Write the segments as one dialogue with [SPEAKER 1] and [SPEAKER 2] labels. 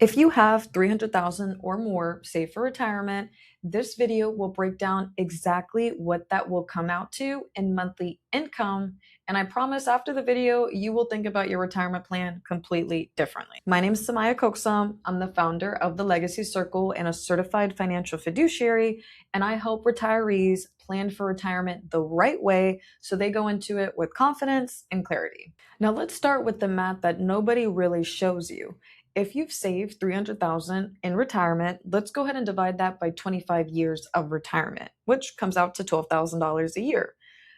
[SPEAKER 1] If you have 300,000 or more saved for retirement, this video will break down exactly what that will come out to in monthly income. And I promise after the video, you will think about your retirement plan completely differently. My name is Samaya Koksam. I'm the founder of the Legacy Circle and a certified financial fiduciary. And I help retirees plan for retirement the right way so they go into it with confidence and clarity. Now let's start with the math that nobody really shows you. If you've saved 300,000 in retirement, let's go ahead and divide that by 25 years of retirement, which comes out to $12,000 a year.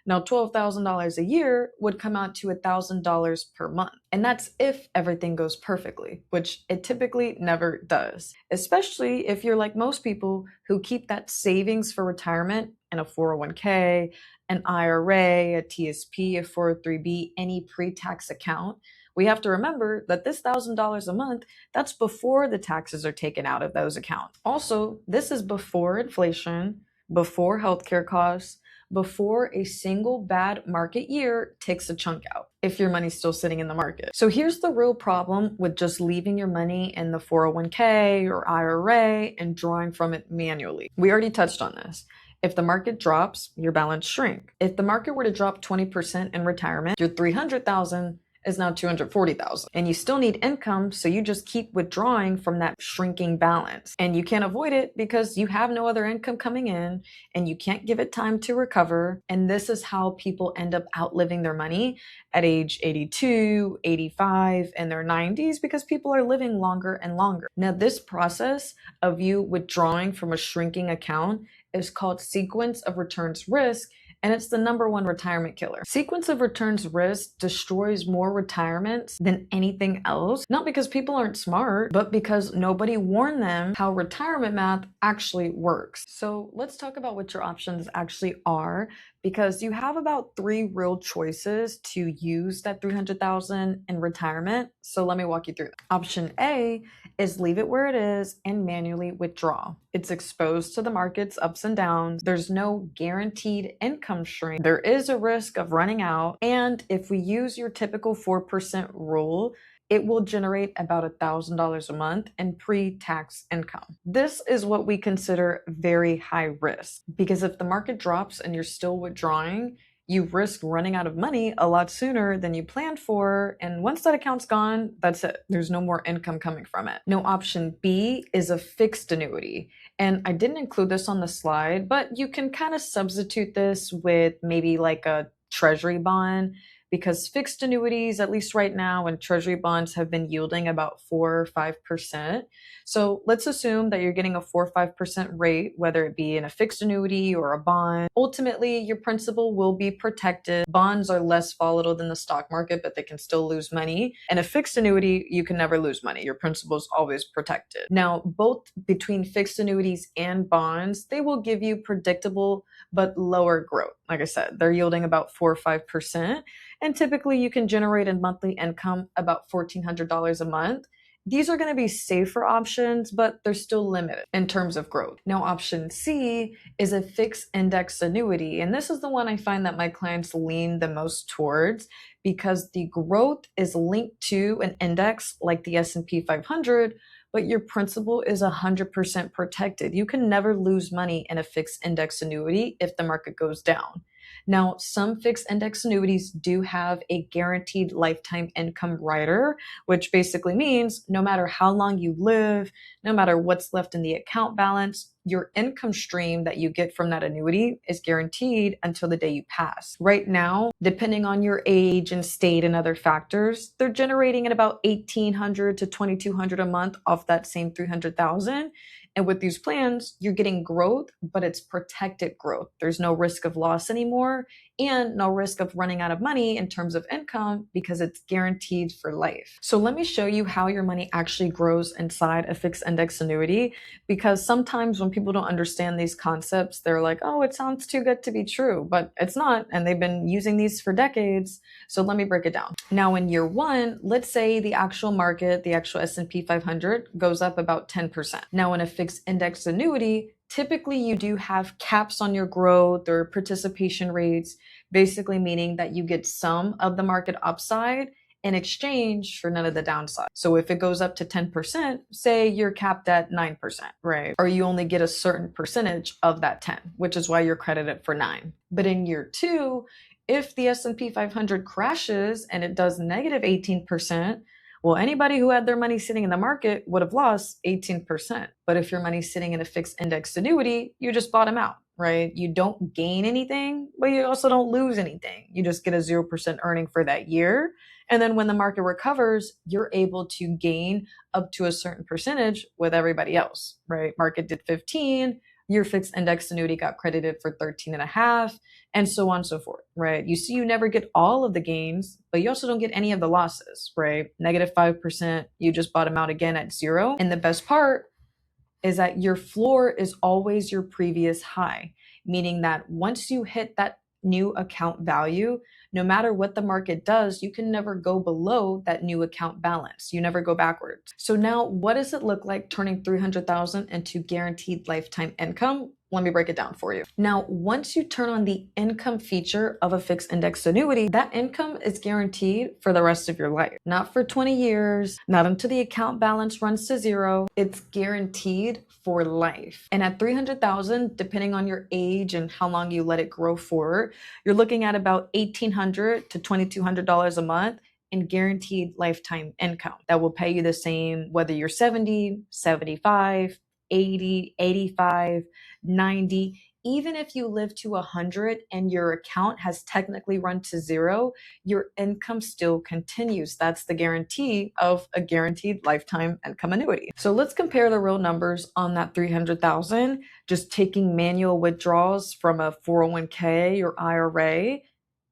[SPEAKER 1] Now, $12,000 a year would come out to $1,000 per month. And that's if everything goes perfectly, which it typically never does, especially if you're like most people who keep that savings for retirement in a 401k, an IRA, a TSP, a 403b, any pre-tax account. We have to remember that this $1,000 a month, that's before the taxes are taken out of those accounts. Also, this is before inflation, before healthcare costs, before a single bad market year takes a chunk out, if your money's still sitting in the market. So here's the real problem with just leaving your money in the 401k or IRA and drawing from it manually. We already touched on this. If the market drops, your balance shrink. If the market were to drop 20% in retirement, your 300,000 is now 240,000. And you still need income, so you just keep withdrawing from that shrinking balance. And you can't avoid it because you have no other income coming in and you can't give it time to recover. And this is how people end up outliving their money at age 82, 85, and their 90s because people are living longer and longer. Now, this process of you withdrawing from a shrinking account is called sequence of returns risk. And it's the number one retirement killer. Sequence of returns risk destroys more retirements than anything else, not because people aren't smart, but because nobody warned them how retirement math actually works. So let's talk about what your options actually are, because you have about 3 real choices to use that 300,000 in retirement. So let me walk you through that. Option A is leave it where it is and manually withdraw. It's exposed to the market's ups and downs. There's no guaranteed income stream. There is a risk of running out. And if we use your typical 4% rule, it will generate about $1,000 a month in pre-tax income. This is what we consider very high risk, because if the market drops and you're still withdrawing, you risk running out of money a lot sooner than you planned for. And once that account's gone, that's it. There's no more income coming from it. Now, option B is a fixed annuity. And I didn't include this on the slide, but you can kind of substitute this with maybe like a treasury bond, because fixed annuities, at least right now, and treasury bonds have been yielding about 4 or 5%. So let's assume that you're getting a 4 or 5% rate, whether it be in a fixed annuity or a bond. Ultimately, your principal will be protected. Bonds are less volatile than the stock market, but they can still lose money. And a fixed annuity, you can never lose money. Your principal is always protected. Now, both between fixed annuities and bonds, they will give you predictable but lower growth. Like I said, they're yielding about 4 or 5%. And typically you can generate a monthly income about $1,400 a month. These are going to be safer options, but they're still limited in terms of growth. Now, option C is a fixed index annuity. And this is the one I find that my clients lean the most towards, because the growth is linked to an index like the S&P 500, but your principal is 100% protected. You can never lose money in a fixed index annuity if the market goes down. Now, some fixed index annuities do have a guaranteed lifetime income rider, which basically means no matter how long you live, no matter what's left in the account balance, your income stream that you get from that annuity is guaranteed until the day you pass. Right now, depending on your age and state and other factors, they're generating at about $1,800 to $2,200 a month off that same 300,000. And with these plans, you're getting growth, but it's protected growth. There's no risk of loss anymore and no risk of running out of money in terms of income because it's guaranteed for life. So let me show you how your money actually grows inside a fixed index annuity, because sometimes when people don't understand these concepts, they're like, oh, it sounds too good to be true, but it's not. And they've been using these for decades. So let me break it down. Now, in year one, let's say the actual market, the actual S&P 500 goes up about 10%. Now, in a fixed index annuity, typically you do have caps on your growth or participation rates, basically meaning that you get some of the market upside in exchange for none of the downside. So if it goes up to 10%, say you're capped at 9%, right? Or you only get a certain percentage of that 10, which is why you're credited for 9. But in year 2, if the S&P 500 crashes and it does negative 18%, well, anybody who had their money sitting in the market would have lost 18%. But if your money's sitting in a fixed index annuity, you just bottom out, right? You don't gain anything, but you also don't lose anything. You just get a 0% earning for that year. And then when the market recovers, you're able to gain up to a certain percentage with everybody else, right? Market did 15, your fixed index annuity got credited for 13 and a half, and so on and so forth, right? You see, you never get all of the gains, but you also don't get any of the losses, right? Negative 5%, you just bottom out again at 0. And the best part is that your floor is always your previous high, meaning that once you hit that new account value, no matter what the market does, you can never go below that new account balance. You never go backwards. So now what does it look like turning 300,000 into guaranteed lifetime income? Let me break it down for you. Now, once you turn on the income feature of a fixed index annuity, that income is guaranteed for the rest of your life. Not for 20 years, not until the account balance runs to 0. It's guaranteed for life. And at 300,000, depending on your age and how long you let it grow for, you're looking at about $1,800 to $2,200 a month in guaranteed lifetime income that will pay you the same whether you're 70, 75, 80, 85, 90. Even if you live to 100 and your account has technically run to 0, your income still continues. That's the guarantee of a guaranteed lifetime income annuity. So let's compare the real numbers on that 300,000, just taking manual withdrawals from a 401k or IRA,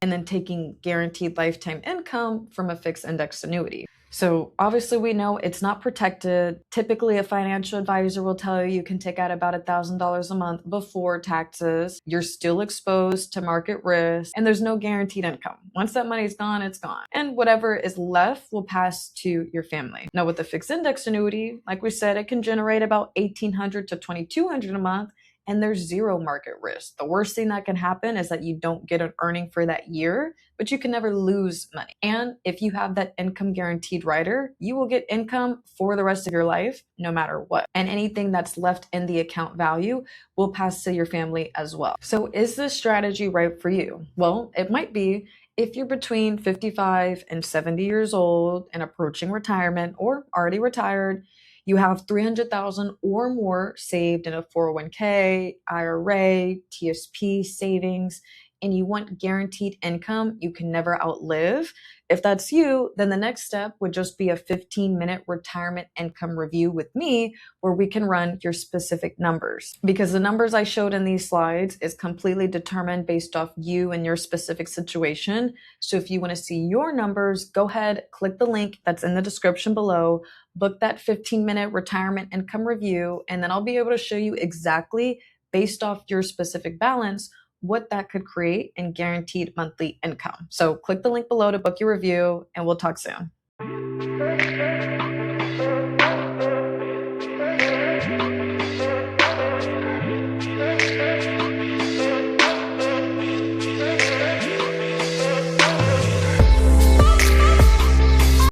[SPEAKER 1] and then taking guaranteed lifetime income from a fixed index annuity. So obviously we know it's not protected. Typically a financial advisor will tell you can take out about $1,000 a month before taxes. You're still exposed to market risk and there's no guaranteed income. Once that money's gone, it's gone. And whatever is left will pass to your family. Now with the fixed index annuity, like we said, it can generate about $1,800 to $2,200 a month. And there's 0 market risk. The worst thing that can happen is that you don't get an earning for that year, but you can never lose money. And if you have that income guaranteed rider, you will get income for the rest of your life, no matter what. And anything that's left in the account value will pass to your family as well. So is this strategy right for you? Well, it might be if you're between 55 and 70 years old and approaching retirement or already retired. You have 300,000 or more saved in a 401k, IRA, TSP savings, and you want guaranteed income you can never outlive. If that's you, then the next step would just be a 15-minute retirement income review with me where we can run your specific numbers. Because the numbers I showed in these slides is completely determined based off you and your specific situation. So if you want to see your numbers, go ahead, click the link that's in the description below, book that 15-minute retirement income review, and then I'll be able to show you exactly based off your specific balance what that could create in guaranteed monthly income. So click the link below to book your review and we'll talk soon.